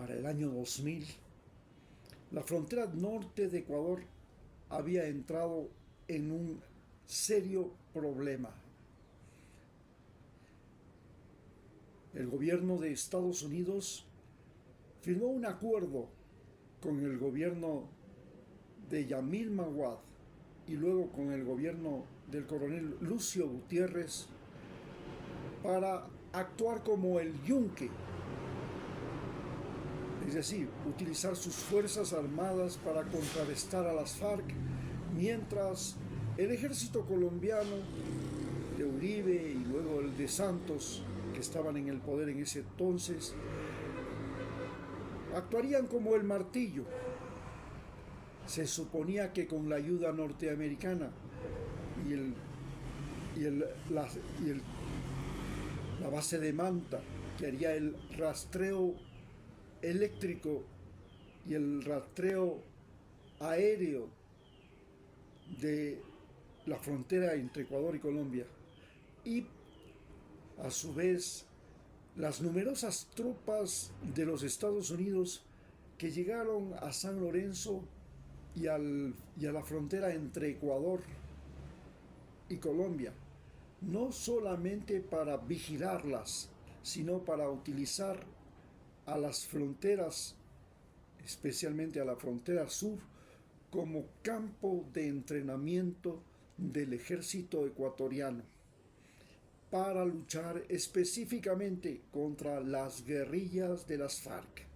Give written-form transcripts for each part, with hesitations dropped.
para el año 2000, la frontera norte de Ecuador había entrado en un serio problema. El gobierno de Estados Unidos firmó un acuerdo con el gobierno de Yamil Maguad y luego con el gobierno del coronel Lucio Gutiérrez para actuar como el yunque, es decir, utilizar sus fuerzas armadas para contrarrestar a las FARC, mientras el ejército colombiano de Uribe y luego el de Santos, que estaban en el poder en ese entonces, actuarían como el martillo. Se suponía que con la ayuda norteamericana y, la base de Manta, que haría el rastreo eléctrico y el rastreo aéreo de la frontera entre Ecuador y Colombia, y a su vez las numerosas tropas de los Estados Unidos que llegaron a San Lorenzo y a la frontera entre Ecuador y Colombia, no solamente para vigilarlas, sino para utilizar a las fronteras, especialmente a la frontera sur, como campo de entrenamiento del ejército ecuatoriano para luchar específicamente contra las guerrillas de las FARC.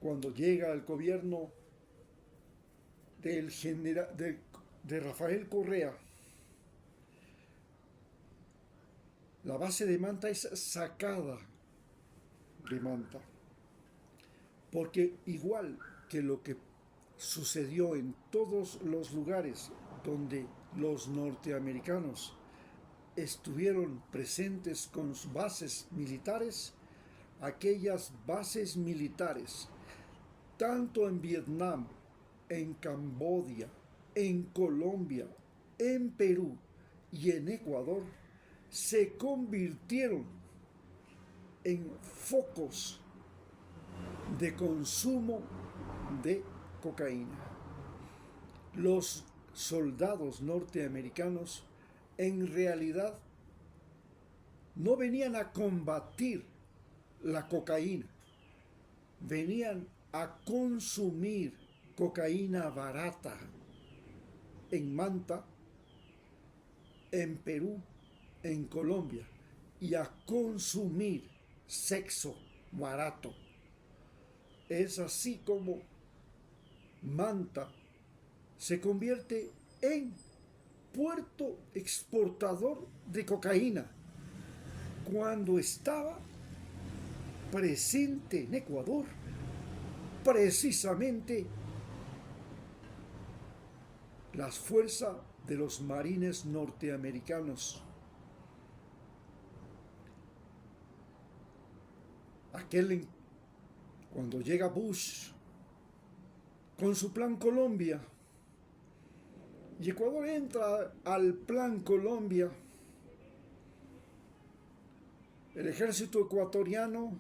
Cuando llega el gobierno de Rafael Correa, la base de Manta es sacada de Manta, porque igual que lo que sucedió en todos los lugares donde los norteamericanos estuvieron presentes con sus bases militares, aquellas bases militares, tanto en Vietnam, en Camboya, en Colombia, en Perú y en Ecuador, se convirtieron en focos de consumo de cocaína. Los soldados norteamericanos en realidad no venían a combatir la cocaína, venían a consumir cocaína barata en Manta, en Perú, en Colombia, y a consumir sexo barato. Es así como Manta se convierte en puerto exportador de cocaína, cuando estaba presente en Ecuador precisamente las fuerzas de los marines norteamericanos. Cuando llega Bush con su Plan Colombia y Ecuador entra al Plan Colombia, el ejército ecuatoriano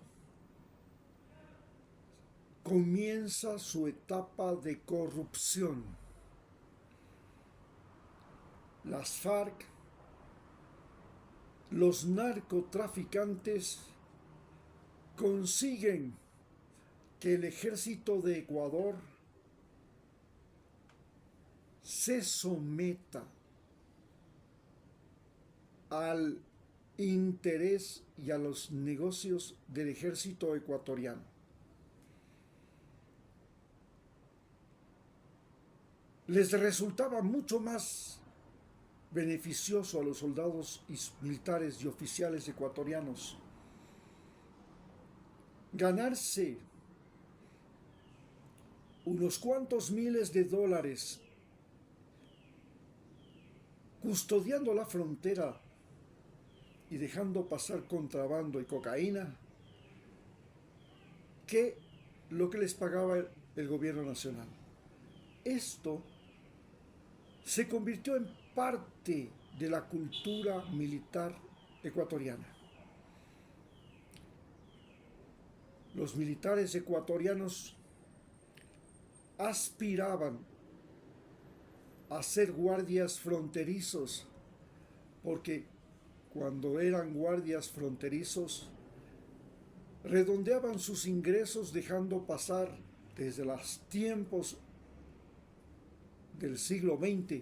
comienza su etapa de corrupción. Las FARC, los narcotraficantes consiguen que el ejército de Ecuador se someta al interés y a los negocios del ejército ecuatoriano. Les resultaba mucho más beneficioso a los soldados militares y oficiales ecuatorianos ganarse unos cuantos miles de dólares custodiando la frontera y dejando pasar contrabando y cocaína, que lo que les pagaba el gobierno nacional. Esto se convirtió en parte de la cultura militar ecuatoriana. Los militares ecuatorianos aspiraban a ser guardias fronterizos, porque cuando eran guardias fronterizos redondeaban sus ingresos dejando pasar desde los tiempos del siglo XX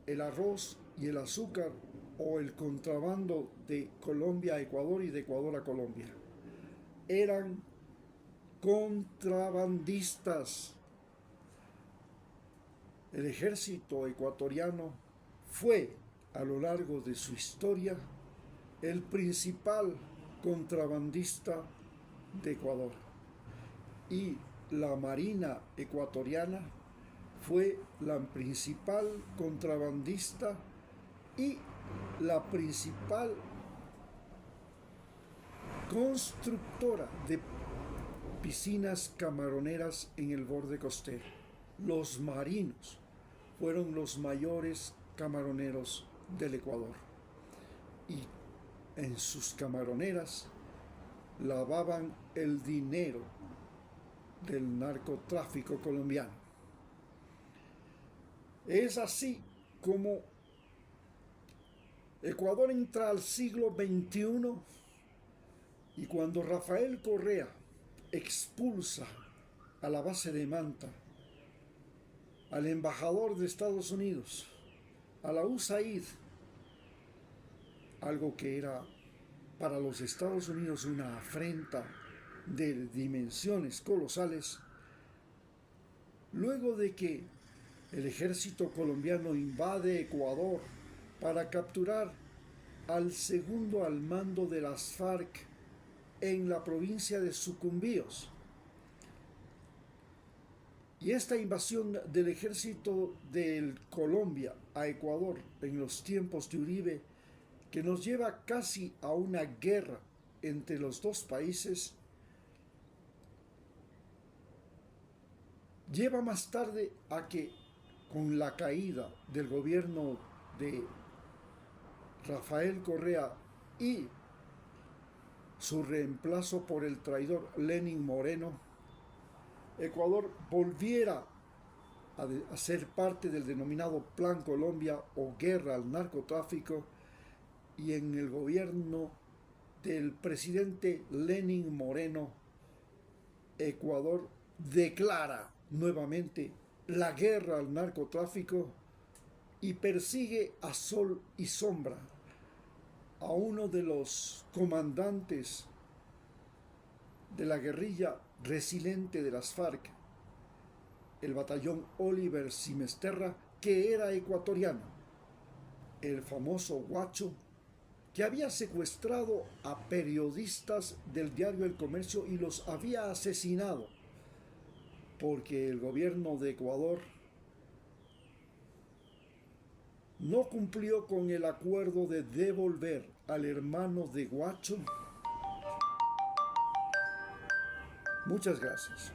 el arroz y el azúcar o el contrabando de Colombia a Ecuador y de Ecuador a Colombia. Eran contrabandistas. El ejército ecuatoriano fue a lo largo de su historia el principal contrabandista de Ecuador, y la Marina ecuatoriana fue la principal contrabandista y la principal constructora de piscinas camaroneras en el borde costero. Los marinos fueron los mayores camaroneros del Ecuador, y en sus camaroneras lavaban el dinero del narcotráfico colombiano. Es así como Ecuador entra al siglo XXI, y cuando Rafael Correa expulsa a la base de Manta al embajador de Estados Unidos, a la USAID, algo que era para los Estados Unidos una afrenta de dimensiones colosales, luego de que el ejército colombiano invade Ecuador para capturar al segundo al mando de las FARC en la provincia de Sucumbíos. Y esta invasión del ejército de Colombia a Ecuador en los tiempos de Uribe, que nos lleva casi a una guerra entre los dos países, lleva más tarde a que, con la caída del gobierno de Rafael Correa y su reemplazo por el traidor Lenín Moreno, Ecuador volviera a ser parte del denominado Plan Colombia o guerra al narcotráfico, y en el gobierno del presidente Lenín Moreno, Ecuador declara nuevamente la guerra al narcotráfico y persigue a sol y sombra a uno de los comandantes de la guerrilla resiliente de las FARC, el batallón Oliver Simesterra, que era ecuatoriano, el famoso Guacho, que había secuestrado a periodistas del diario El Comercio y los había asesinado, porque el gobierno de Ecuador no cumplió con el acuerdo de devolver al hermano de Guacho. Muchas gracias.